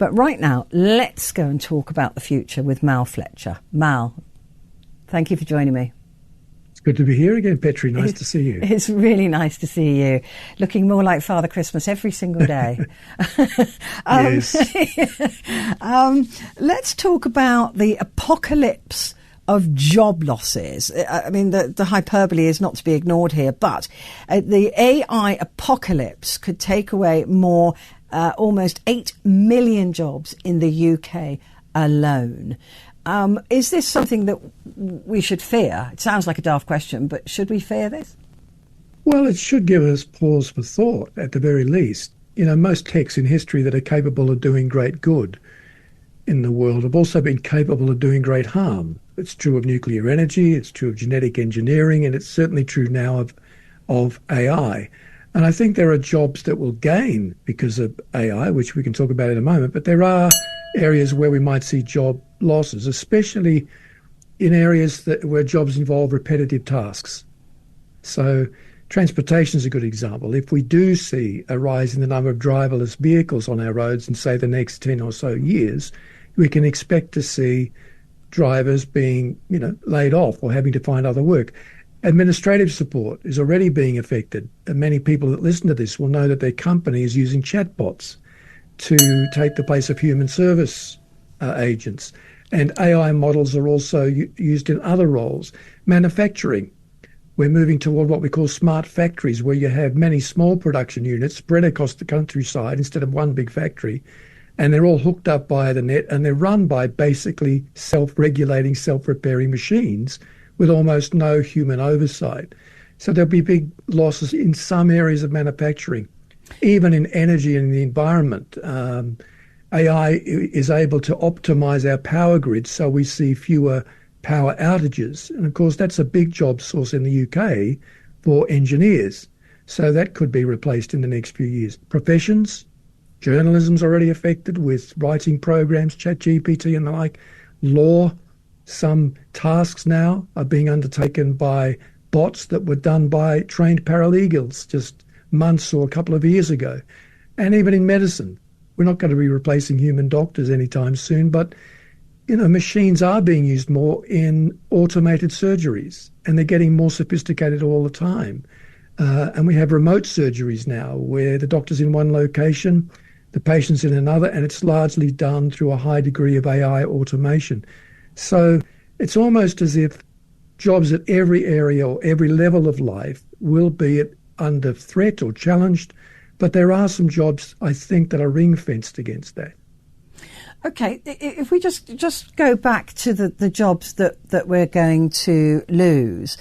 But right now, let's go and talk about the future with Mal Fletcher. Mal, thank you for joining me. It's good to be here again, Petrie. Nice to see you. It's really nice to see you. Looking more like Father Christmas every single day. Yes. Let's talk about the apocalypse of job losses. I mean, the hyperbole is not to be ignored here, but the AI apocalypse could take away more, almost 8 million jobs in the UK alone. Is this something that we should fear? It sounds like a daft question, but should we fear this? Well, it should give us pause for thought, at the very least. You know, most techs in history that are capable of doing great good in the world have also been capable of doing great harm. It's true of nuclear energy, it's true of genetic engineering, and it's certainly true now of AI. And I think there are jobs that will gain because of AI, which we can talk about in a moment, but there are areas where we might see job losses, especially in areas where jobs involve repetitive tasks. So transportation is a good example. If we do see a rise in the number of driverless vehicles on our roads in, say, the next 10 or so years, we can expect to see drivers being, laid off or having to find other work. Administrative support is already being affected. And many people that listen to this will know that their company is using chatbots to take the place of human service agents. And AI models are also used in other roles. Manufacturing. We're moving toward what we call smart factories, where you have many small production units spread across the countryside instead of one big factory. And they're all hooked up via the net, and they're run by basically self-regulating, self-repairing machines with almost no human oversight. So there'll be big losses in some areas of manufacturing. Even in energy and the environment, AI is able to optimize our power grid so we see fewer power outages. And of course, that's a big job source in the UK for engineers. So that could be replaced in the next few years. Professions, journalism's already affected with writing programs, ChatGPT and the like. Law, some tasks now are being undertaken by bots that were done by trained paralegals just months or a couple of years ago. And even in medicine, we're not going to be replacing human doctors anytime soon, but machines are being used more in automated surgeries, and they're getting more sophisticated all the time. And we have remote surgeries now where the doctor's in one location, the patient's in another, and it's largely done through a high degree of AI automation. So it's almost as if jobs at every area or every level of life will be under threat or challenged, but there are some jobs, I think, that are ring-fenced against that. Okay, if we just go back to the jobs that we're going to lose,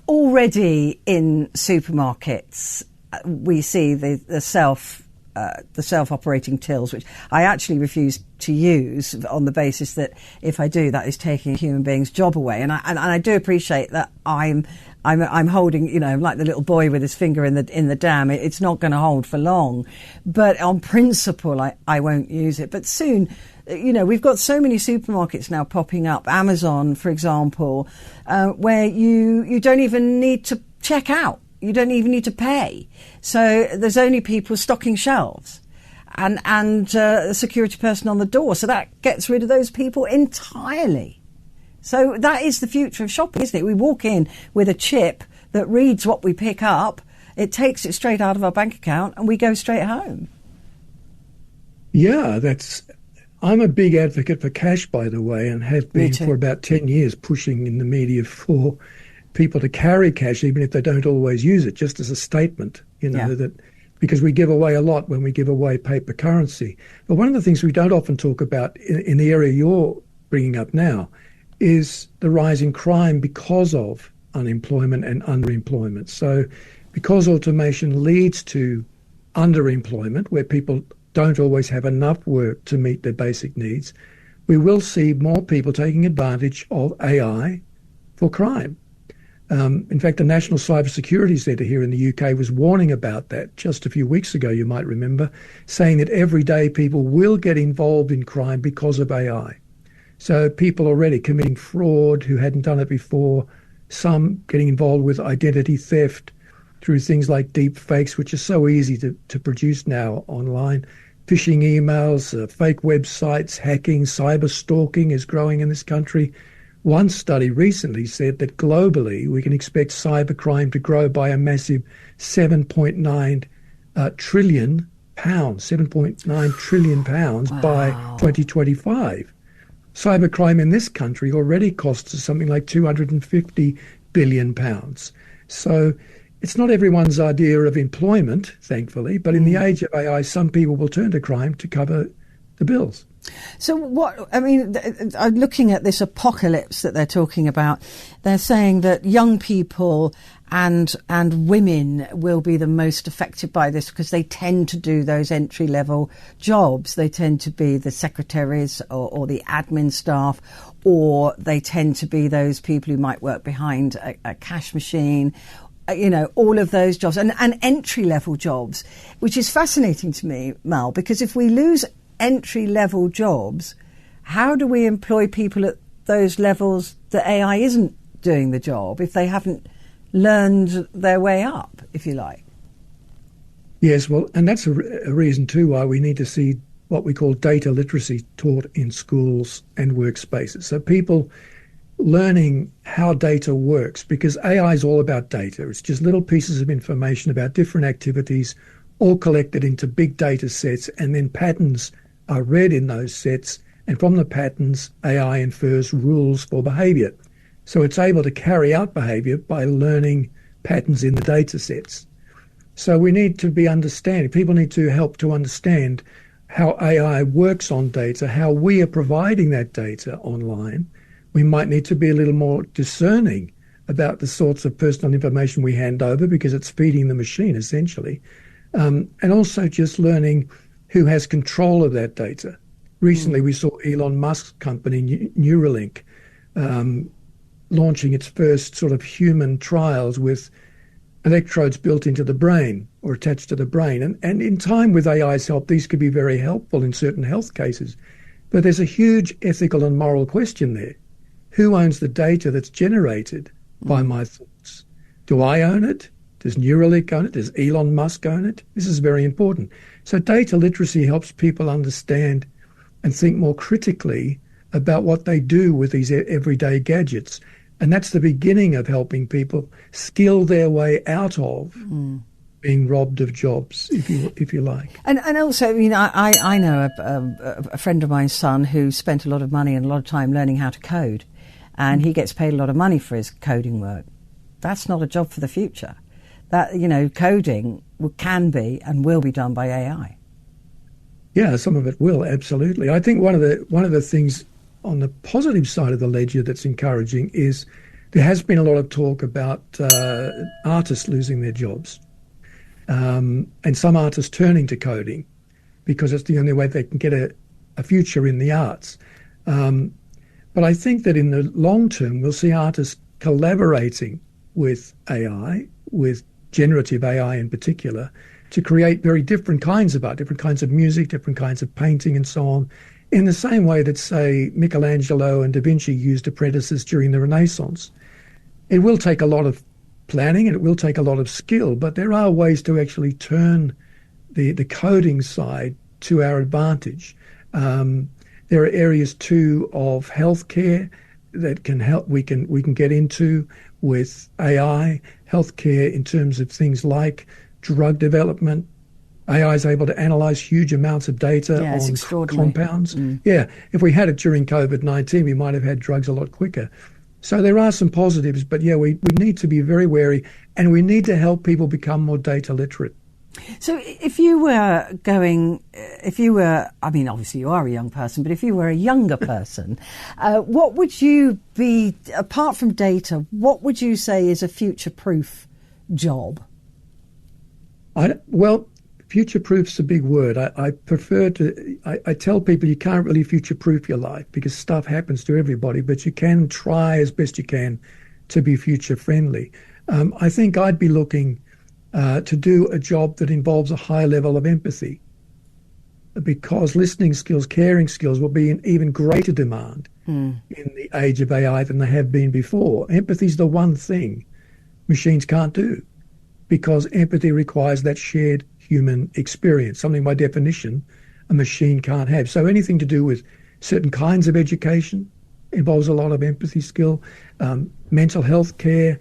already in supermarkets we see the self-operating tills, which I actually refuse to use on the basis that if I do, that is taking a human being's job away. And I do appreciate that I'm holding, like the little boy with his finger in the dam. It's not going to hold for long, but on principle, I won't use it. But soon, we've got so many supermarkets now popping up, Amazon, for example, where you don't even need to check out. You don't even need to pay. So there's only people stocking shelves and a security person on the door. So that gets rid of those people entirely. So that is the future of shopping, isn't it? We walk in with a chip that reads what we pick up. It takes it straight out of our bank account and we go straight home. Yeah, I'm a big advocate for cash, by the way, and have been for about 10 years pushing in the media for people to carry cash, even if they don't always use it, just as a statement, that because we give away a lot when we give away paper currency. But one of the things we don't often talk about in the area you're bringing up now is the rise in crime because of unemployment and underemployment. So because automation leads to underemployment, where people don't always have enough work to meet their basic needs, we will see more people taking advantage of AI for crime. In fact, the National Cybersecurity Centre here in the UK was warning about that just a few weeks ago, you might remember, saying that every day people will get involved in crime because of AI. So people already committing fraud who hadn't done it before, some getting involved with identity theft through things like deep fakes, which are so easy to produce now online, phishing emails, fake websites, hacking, cyber stalking is growing in this country. One study recently said that globally we can expect cybercrime to grow by a massive 7.9 trillion pounds, 7.9 trillion pounds by 2025. Cybercrime in this country already costs us something like 250 billion pounds. So it's not everyone's idea of employment, thankfully, but in the age of AI, some people will turn to crime to cover the bills. So looking at this apocalypse that they're talking about, they're saying that young people and women will be the most affected by this because they tend to do those entry-level jobs. They tend to be the secretaries or the admin staff, or they tend to be those people who might work behind a cash machine. All of those jobs and entry-level jobs, which is fascinating to me, Mal, because if we lose entry-level jobs, how do we employ people at those levels that AI isn't doing the job if they haven't learned their way up, if you like? Yes, well, and that's a reason too why we need to see what we call data literacy taught in schools and workspaces. So people learning how data works, because AI is all about data. It's just little pieces of information about different activities, all collected into big data sets, and then patterns are read in those sets, and from the patterns, AI infers rules for behavior. So it's able to carry out behavior by learning patterns in the data sets. So we need to be understanding, people need to help to understand how AI works on data, how we are providing that data online. We might need to be a little more discerning about the sorts of personal information we hand over because it's feeding the machine, essentially. And also just learning who has control of that data. Recently, we saw Elon Musk's company, Neuralink, launching its first sort of human trials with electrodes built into the brain or attached to the brain. And in time, with AI's help, these could be very helpful in certain health cases. But there's a huge ethical and moral question there. Who owns the data that's generated by my thoughts? Do I own it? Does Neuralink own it? Does Elon Musk own it? This is very important. So data literacy helps people understand and think more critically about what they do with these everyday gadgets. And that's the beginning of helping people skill their way out of being robbed of jobs, if you like. And also, I know a friend of mine's son who spent a lot of money and a lot of time learning how to code, and he gets paid a lot of money for his coding work. That's not a job for the future. That, coding can be and will be done by AI. Yeah, some of it will, absolutely. I think one of the things on the positive side of the ledger that's encouraging is there has been a lot of talk about artists losing their jobs, and some artists turning to coding because it's the only way they can get a future in the arts. But I think that in the long term, we'll see artists collaborating with AI, with generative AI in particular, to create very different kinds of art, different kinds of music, different kinds of painting and so on, in the same way that, say, Michelangelo and Da Vinci used apprentices during the Renaissance. It will take a lot of planning and it will take a lot of skill, but there are ways to actually turn the coding side to our advantage. There are areas too of healthcare that can help. We can get into with AI healthcare in terms of things like drug development. AI is able to analyze huge amounts of data on compounds. Yeah, if we had it during COVID-19, we might have had drugs a lot quicker. So there are some positives, but yeah, we need to be very wary, and we need to help people become more data literate. So obviously you are a young person, but if you were a younger person, what would you be, apart from data, what would you say is a future-proof job? Future-proof's a big word. I tell people you can't really future-proof your life because stuff happens to everybody, but you can try as best you can to be future-friendly. I think I'd be looking to do a job that involves a high level of empathy, because listening skills, caring skills will be in even greater demand in the age of AI than they have been before. Empathy is the one thing machines can't do, because empathy requires that shared human experience, something by definition a machine can't have. So anything to do with certain kinds of education involves a lot of empathy skill, mental health care,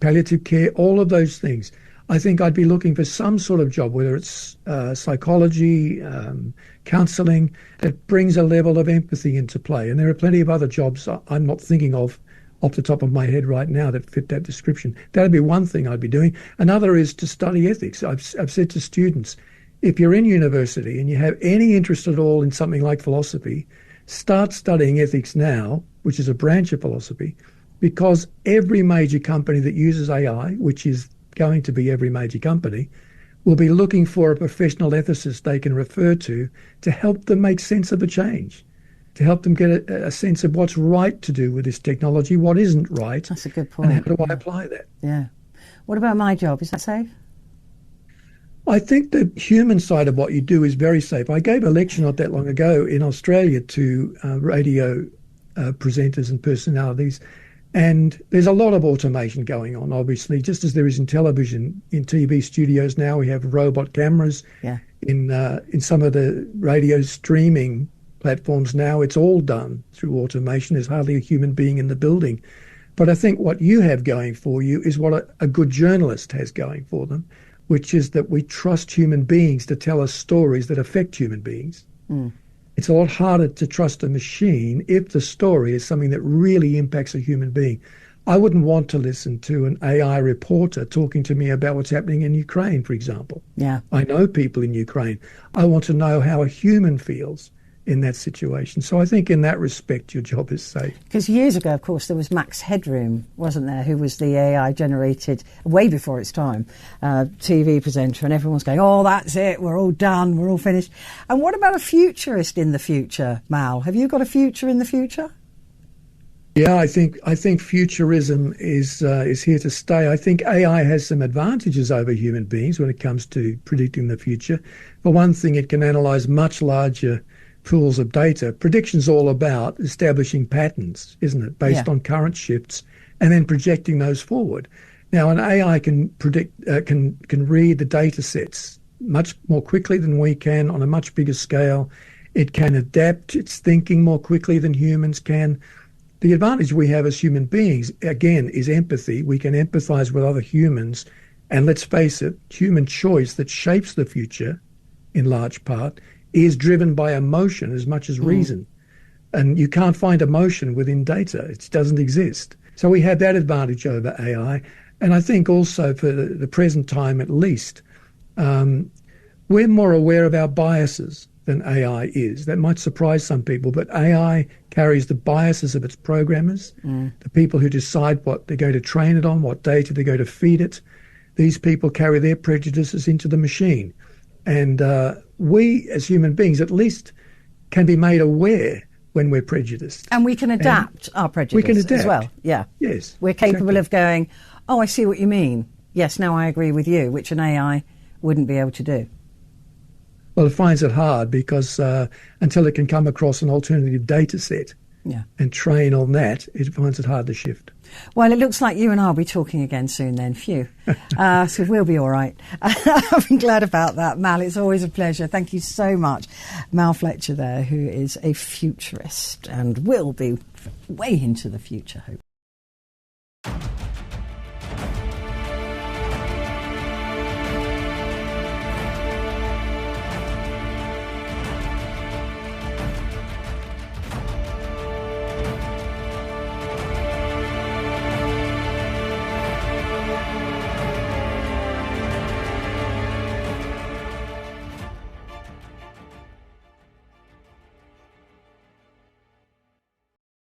palliative care, all of those things. I think I'd be looking for some sort of job, whether it's psychology, counselling, that brings a level of empathy into play. And there are plenty of other jobs I'm not thinking of off the top of my head right now that fit that description. That'd be one thing I'd be doing. Another is to study ethics. I've said to students, if you're in university and you have any interest at all in something like philosophy, start studying ethics now, which is a branch of philosophy, because every major company that uses AI, which is going to be every major company, will be looking for a professional ethicist they can refer to help them make sense of the change, to help them get a sense of what's right to do with this technology, what isn't right. That's a good point. And how do I apply that? Yeah. What about my job? Is that safe? I think the human side of what you do is very safe. I gave a lecture not that long ago in Australia to radio presenters and personalities, and there's a lot of automation going on, obviously, just as there is in television. In TV studios now, we have robot cameras. Yeah. In some of the radio streaming platforms now, it's all done through automation. There's hardly a human being in the building. But I think what you have going for you is what a good journalist has going for them, which is that we trust human beings to tell us stories that affect human beings. Mm. It's a lot harder to trust a machine if the story is something that really impacts a human being. I wouldn't want to listen to an AI reporter talking to me about what's happening in Ukraine, for example. Yeah. I know people in Ukraine. I want to know how a human feels in that situation. So I think in that respect, your job is safe. Because years ago, of course, there was Max Headroom, wasn't there, who was the AI-generated, way before its time, TV presenter, and everyone's going, oh, that's it, we're all done, we're all finished. And what about a futurist in the future, Mal? Have you got a future in the future? Yeah, I think futurism is here to stay. I think AI has some advantages over human beings when it comes to predicting the future. For one thing, it can analyse much larger pools of data. Prediction's all about establishing patterns, isn't it, based on current shifts, and then projecting those forward. Now, an AI can predict, can read the data sets much more quickly than we can on a much bigger scale. It can adapt its thinking more quickly than humans can. The advantage we have as human beings, again, is empathy. We can empathise with other humans, and let's face it, human choice that shapes the future, in large part, is driven by emotion as much as reason. And you can't find emotion within data. It doesn't exist. So we have that advantage over AI. And I think also for the present time at least, we're more aware of our biases than AI is. That might surprise some people, but AI carries the biases of its programmers, the people who decide what they're going to train it on, what data they're going to feed it. These people carry their prejudices into the machine. And we, as human beings, at least can be made aware when we're prejudiced. And we can adapt our prejudice we can adapt. as well. Yeah. Yes. We're capable of going, oh, I see what you mean. Yes, now I agree with you, which an AI wouldn't be able to do. Well, it finds it hard because until it can come across an alternative data set and train on that, it finds it hard to shift. Well, it looks like you and I will be talking again soon then. Phew. So we'll be all right. I'm glad about that, Mal. It's always a pleasure. Thank you so much. Mal Fletcher there, who is a futurist and will be way into the future, hopefully.